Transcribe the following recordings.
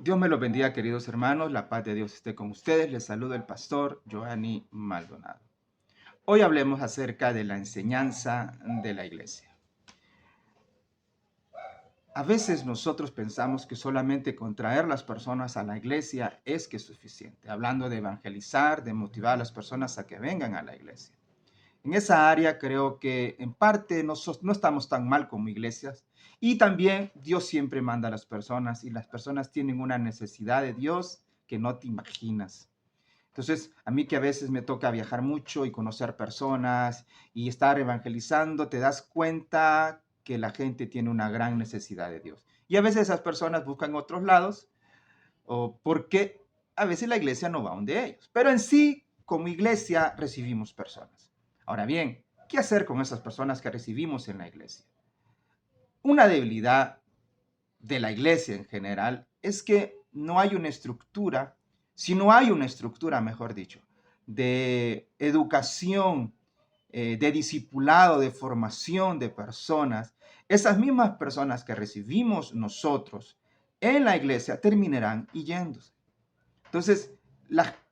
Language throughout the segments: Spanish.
Dios me los bendiga, queridos hermanos. La paz de Dios esté con ustedes. Les saluda el pastor Joanny Maldonado. Hoy hablemos acerca de la enseñanza de la iglesia. A veces nosotros pensamos que solamente con traer las personas a la iglesia es que es suficiente. Hablando de evangelizar, de motivar a las personas a que vengan a la iglesia. En esa área creo que en parte no estamos tan mal como iglesias, y también Dios siempre manda a las personas y las personas tienen una necesidad de Dios que no te imaginas. Entonces, a mí que a veces me toca viajar mucho y conocer personas y estar evangelizando, te das cuenta que la gente tiene una gran necesidad de Dios. Y a veces esas personas buscan otros lados o porque a veces la iglesia no va donde ellos. Pero en sí, como iglesia, recibimos personas. Ahora bien, ¿qué hacer con esas personas que recibimos en la iglesia? Una debilidad de la iglesia en general es que no hay una estructura, si no hay una estructura, mejor dicho, de educación, de discipulado, de formación de personas, esas mismas personas que recibimos nosotros en la iglesia terminarán yéndose. Entonces,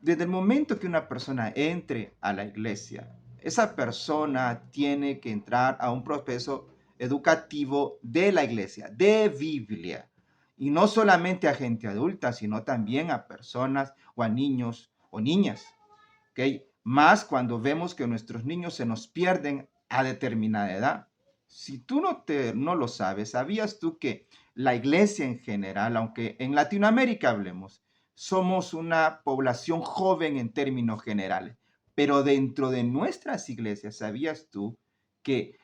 desde el momento que una persona entre a la iglesia, esa persona tiene que entrar a un proceso educativo de la iglesia, de Biblia. Y no solamente a gente adulta, sino también a personas o a niños o niñas. ¿Ok? Más cuando vemos que nuestros niños se nos pierden a determinada edad. Si tú no lo sabes, ¿sabías tú que la iglesia en general, aunque en Latinoamérica hablemos, somos una población joven en términos generales? Pero dentro de nuestras iglesias, ¿sabías tú que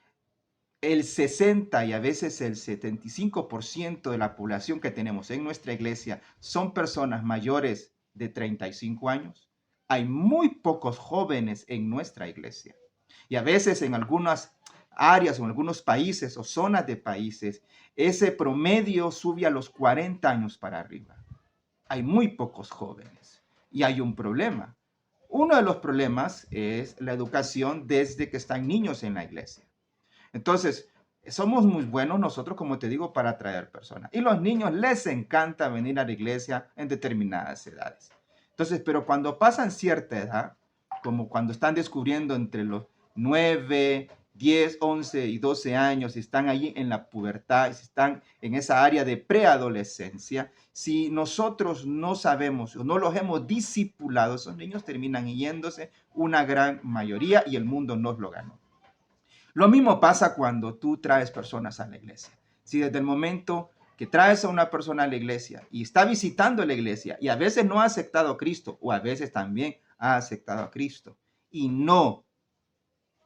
el 60 y a veces el 75% de la población que tenemos en nuestra iglesia son personas mayores de 35 años? Hay muy pocos jóvenes en nuestra iglesia. Y a veces en algunas áreas o en algunos países o zonas de países, ese promedio sube a los 40 años para arriba. Hay muy pocos jóvenes y hay un problema. Uno de los problemas es la educación desde que están niños en la iglesia. Entonces, somos muy buenos nosotros, como te digo, para atraer personas. Y los niños les encanta venir a la iglesia en determinadas edades. Entonces, pero cuando pasan cierta edad, como cuando están descubriendo entre los 9, 10, 11 y 12 años, y están allí en la pubertad, si están en esa área de preadolescencia, si nosotros no sabemos o no los hemos discipulado, esos niños terminan yéndose una gran mayoría y el mundo nos lo ganó. Lo mismo pasa cuando tú traes personas a la iglesia. Si desde el momento que traes a una persona a la iglesia y está visitando la iglesia y a veces no ha aceptado a Cristo o a veces también ha aceptado a Cristo y no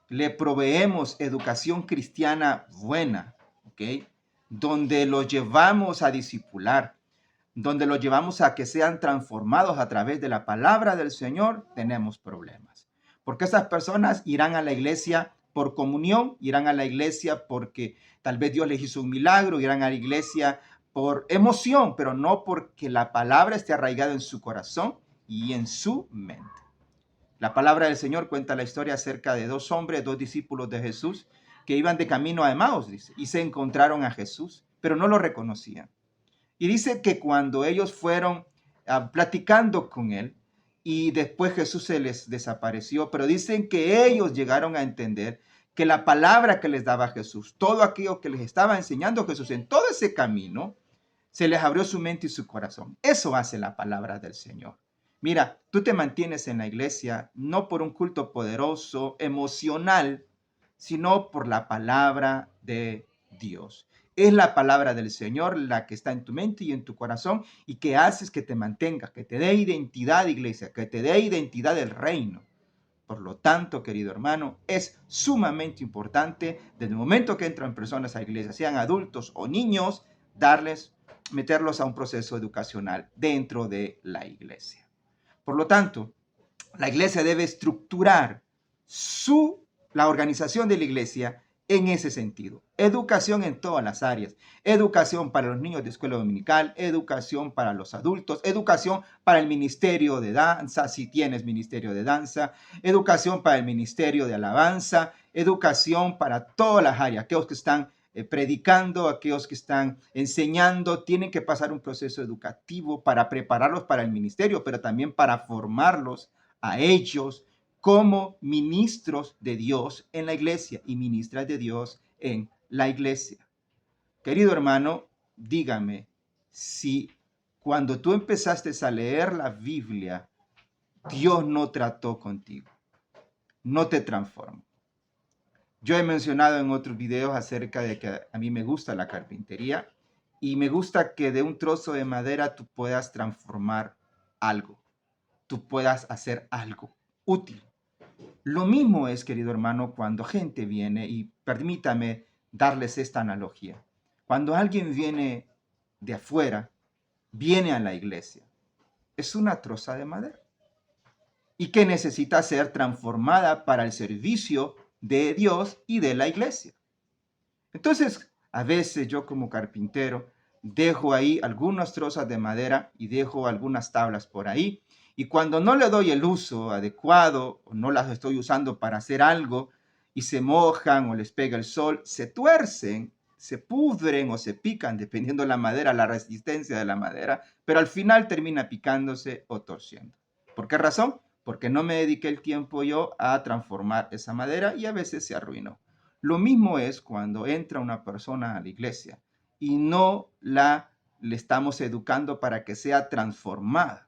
le proveemos educación cristiana buena, ¿ok? Donde los llevamos a discipular, donde los llevamos a que sean transformados a través de la palabra del Señor, tenemos problemas. Porque esas personas irán a la iglesia por comunión, irán a la iglesia porque tal vez Dios les hizo un milagro, irán a la iglesia por emoción, pero no porque la palabra esté arraigada en su corazón y en su mente. La palabra del Señor cuenta la historia acerca de dos hombres, dos discípulos de Jesús, que iban de camino a Emaús, dice, y se encontraron a Jesús, pero no lo reconocían. Y dice que cuando ellos fueron platicando con él y después Jesús se les desapareció, pero dicen que ellos llegaron a entender que la palabra que les daba Jesús, todo aquello que les estaba enseñando Jesús en todo ese camino, se les abrió su mente y su corazón. Eso hace la palabra del Señor. Mira, tú te mantienes en la iglesia no por un culto poderoso, emocional, sino por la palabra de Dios. Es la palabra del Señor la que está en tu mente y en tu corazón y que haces que te mantenga, que te dé identidad, iglesia, que te dé identidad del reino. Por lo tanto, querido hermano, es sumamente importante desde el momento que entran personas a la iglesia, sean adultos o niños, meterlos a un proceso educacional dentro de la iglesia. Por lo tanto, la iglesia debe estructurar la organización de la iglesia en ese sentido. Educación en todas las áreas. Educación para los niños de escuela dominical, educación para los adultos, educación para el ministerio de danza, si tienes ministerio de danza, educación para el ministerio de alabanza, educación para todas las áreas, aquellos que están predicando, aquellos que están enseñando, tienen que pasar un proceso educativo para prepararlos para el ministerio, pero también para formarlos a ellos como ministros de Dios en la iglesia y ministras de Dios en la iglesia. Querido hermano, dígame si cuando tú empezaste a leer la Biblia, Dios no trató contigo, no te transformó. Yo he mencionado en otros videos acerca de que a mí me gusta la carpintería y me gusta que de un trozo de madera tú puedas transformar algo, tú puedas hacer algo útil. Lo mismo es, querido hermano, cuando gente viene, y permítame darles esta analogía. Cuando alguien viene de afuera, viene a la iglesia, es una troza de madera y que necesita ser transformada para el servicio de Dios y de la iglesia. Entonces, a veces yo como carpintero dejo ahí algunas trozas de madera y dejo algunas tablas por ahí. Y cuando no le doy el uso adecuado o no las estoy usando para hacer algo y se mojan o les pega el sol, se tuercen, se pudren o se pican, dependiendo de la madera, la resistencia de la madera, pero al final termina picándose o torciendo. ¿Por qué razón? Porque no me dediqué el tiempo yo a transformar esa madera y a veces se arruinó. Lo mismo es cuando entra una persona a la iglesia y no le estamos educando para que sea transformada.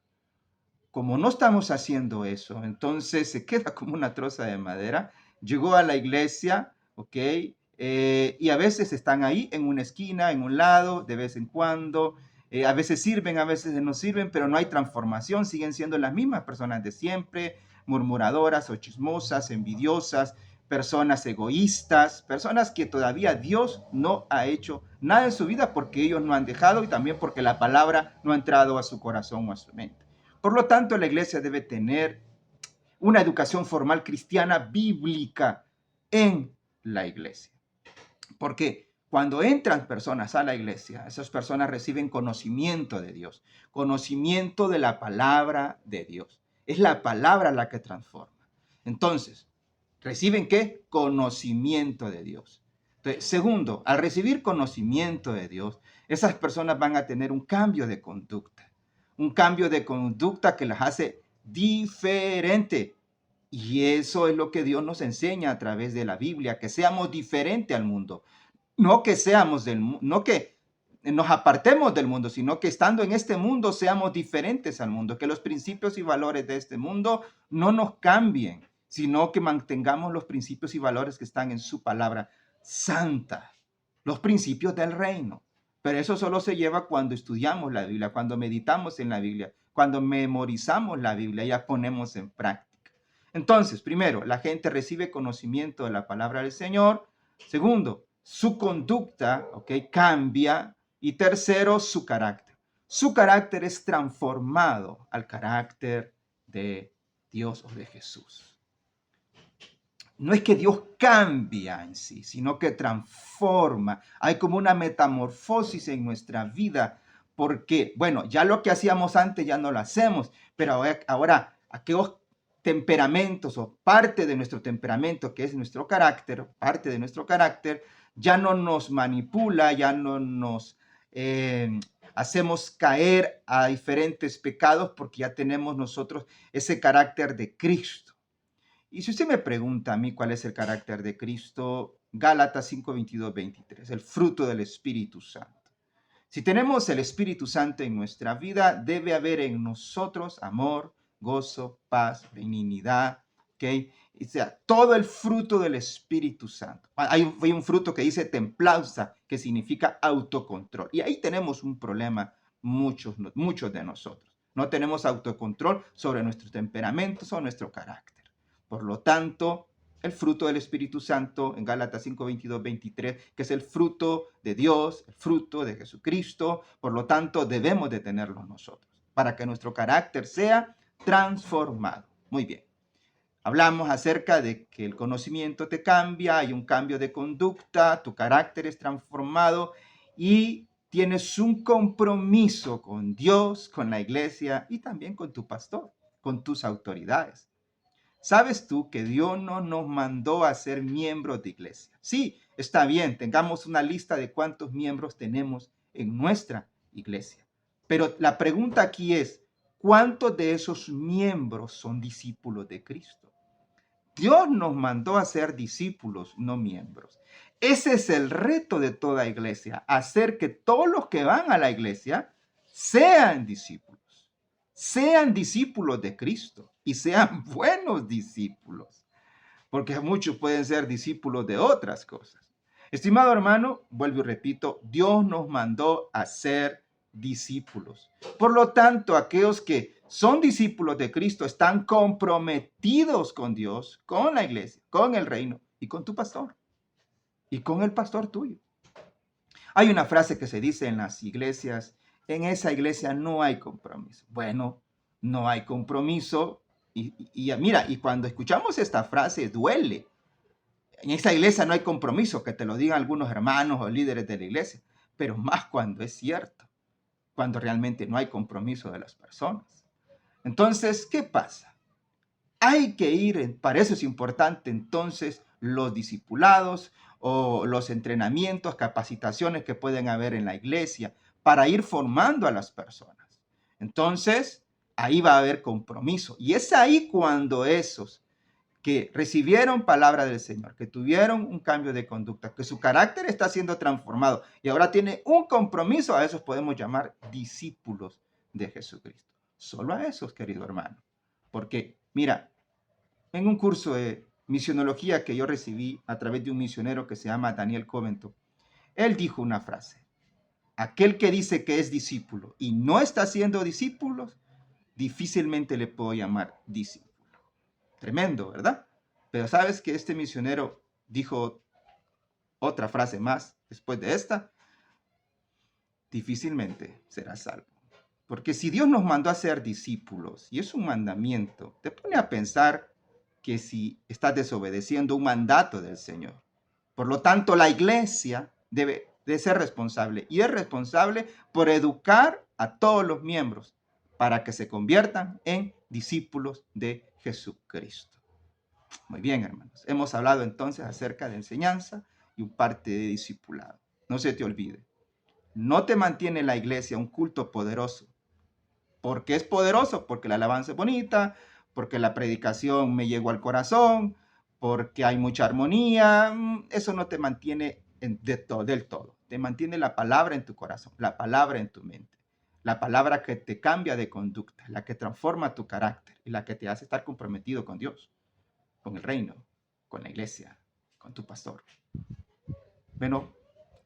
Como no estamos haciendo eso, entonces se queda como una troza de madera. Llegó a la iglesia, ¿ok? Y a veces están ahí en una esquina, en un lado, de vez en cuando. A veces sirven, a veces no sirven, pero no hay transformación. Siguen siendo las mismas personas de siempre, murmuradoras o chismosas, envidiosas, personas egoístas, personas que todavía Dios no ha hecho nada en su vida porque ellos no han dejado y también porque la palabra no ha entrado a su corazón o a su mente. Por lo tanto, la iglesia debe tener una educación formal cristiana bíblica en la iglesia. Porque cuando entran personas a la iglesia, esas personas reciben conocimiento de Dios, conocimiento de la palabra de Dios. Es la palabra la que transforma. Entonces, ¿reciben qué? Conocimiento de Dios. Entonces, segundo, al recibir conocimiento de Dios, esas personas van a tener un cambio de conducta. Un cambio de conducta que las hace diferente. Y eso es lo que Dios nos enseña a través de la Biblia, que seamos diferentes al mundo. No que seamos no que nos apartemos del mundo, sino que estando en este mundo seamos diferentes al mundo, que los principios y valores de este mundo no nos cambien, sino que mantengamos los principios y valores que están en su palabra santa, los principios del reino. Pero eso solo se lleva cuando estudiamos la Biblia, cuando meditamos en la Biblia, cuando memorizamos la Biblia y la ponemos en práctica. Entonces, primero, la gente recibe conocimiento de la palabra del Señor. Segundo, su conducta, ¿ok?, cambia. Y tercero, su carácter. Su carácter es transformado al carácter de Dios o de Jesús. No es que Dios cambia en sí, sino que transforma. Hay como una metamorfosis en nuestra vida, porque, bueno, ya lo que hacíamos antes ya no lo hacemos, pero ahora aquellos temperamentos o parte de nuestro temperamento, que es nuestro carácter, parte de nuestro carácter, ya no nos manipula, ya no nos hacemos caer a diferentes pecados, porque ya tenemos nosotros ese carácter de Cristo. Y si usted me pregunta a mí cuál es el carácter de Cristo, Gálatas 5, 22, 23, el fruto del Espíritu Santo. Si tenemos el Espíritu Santo en nuestra vida, debe haber en nosotros amor, gozo, paz, benignidad, ¿ok? O sea, todo el fruto del Espíritu Santo. Hay un fruto que dice templanza, que significa autocontrol. Y ahí tenemos un problema muchos de nosotros. No tenemos autocontrol sobre nuestro temperamento, sobre nuestro carácter. Por lo tanto, el fruto del Espíritu Santo en Gálatas 5, 22, 23, que es el fruto de Dios, el fruto de Jesucristo. Por lo tanto, debemos de tenerlo nosotros para que nuestro carácter sea transformado. Muy bien. Hablamos acerca de que el conocimiento te cambia, hay un cambio de conducta, tu carácter es transformado y tienes un compromiso con Dios, con la iglesia y también con tu pastor, con tus autoridades. ¿Sabes tú que Dios no nos mandó a ser miembros de iglesia? Sí, Está bien, tengamos una lista de cuántos miembros tenemos en nuestra iglesia. Pero la pregunta aquí es, ¿cuántos de esos miembros son discípulos de Cristo? Dios nos mandó a ser discípulos, no miembros. Ese es el reto de toda iglesia, hacer que todos los que van a la iglesia sean discípulos de Cristo y sean buenos discípulos, porque muchos pueden ser discípulos de otras cosas. Estimado hermano, vuelvo y repito, Dios nos mandó a ser discípulos. Por lo tanto, aquellos que son discípulos de Cristo están comprometidos con Dios, con la iglesia, con el reino y con tu pastor y con el pastor tuyo. Hay una frase que se dice en las iglesias, en esa iglesia no hay compromiso. Bueno, no hay compromiso y mira, y cuando escuchamos esta frase duele. En esa iglesia no hay compromiso, que te lo digan algunos hermanos o líderes de la iglesia, pero más cuando es cierto, cuando realmente no hay compromiso de las personas. Entonces, ¿qué pasa? Hay que ir, para eso es importante entonces los discipulados o los entrenamientos, capacitaciones que pueden haber en la iglesia para ir formando a las personas. Entonces, ahí va a haber compromiso. Y es ahí cuando esos que recibieron palabra del Señor, que tuvieron un cambio de conducta, que su carácter está siendo transformado y ahora tiene un compromiso, a esos podemos llamar discípulos de Jesucristo. Solo a esos, querido hermano. Porque, mira, en un curso de misionología que yo recibí a través de un misionero que se llama Daniel Covento, él dijo una frase: aquel que dice que es discípulo y no está siendo discípulo, difícilmente le puedo llamar discípulo. Tremendo, ¿verdad? Pero sabes que este misionero dijo otra frase más después de esta: difícilmente será salvo. Porque si Dios nos mandó a ser discípulos y es un mandamiento, te pone a pensar que si estás desobedeciendo un mandato del Señor. Por lo tanto, la iglesia debe de ser responsable y es responsable por educar a todos los miembros para que se conviertan en discípulos de Jesucristo. Muy bien, hermanos. Hemos hablado entonces acerca de enseñanza y un parte de discipulado. No se te olvide, no te mantiene la iglesia un culto poderoso. ¿Por qué es poderoso? Porque la alabanza es bonita, porque la predicación me llegó al corazón, porque hay mucha armonía. Eso no te mantiene del todo. Te mantiene la palabra en tu corazón, la palabra en tu mente, la palabra que te cambia de conducta, la que transforma tu carácter y la que te hace estar comprometido con Dios, con el reino, con la iglesia, con tu pastor. Bueno,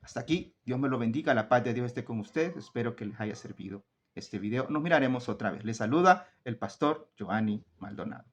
hasta aquí. Dios me lo bendiga. La paz de Dios esté con ustedes. Espero que les haya servido este video. Nos miraremos otra vez. Les saluda el pastor Giovanni Maldonado.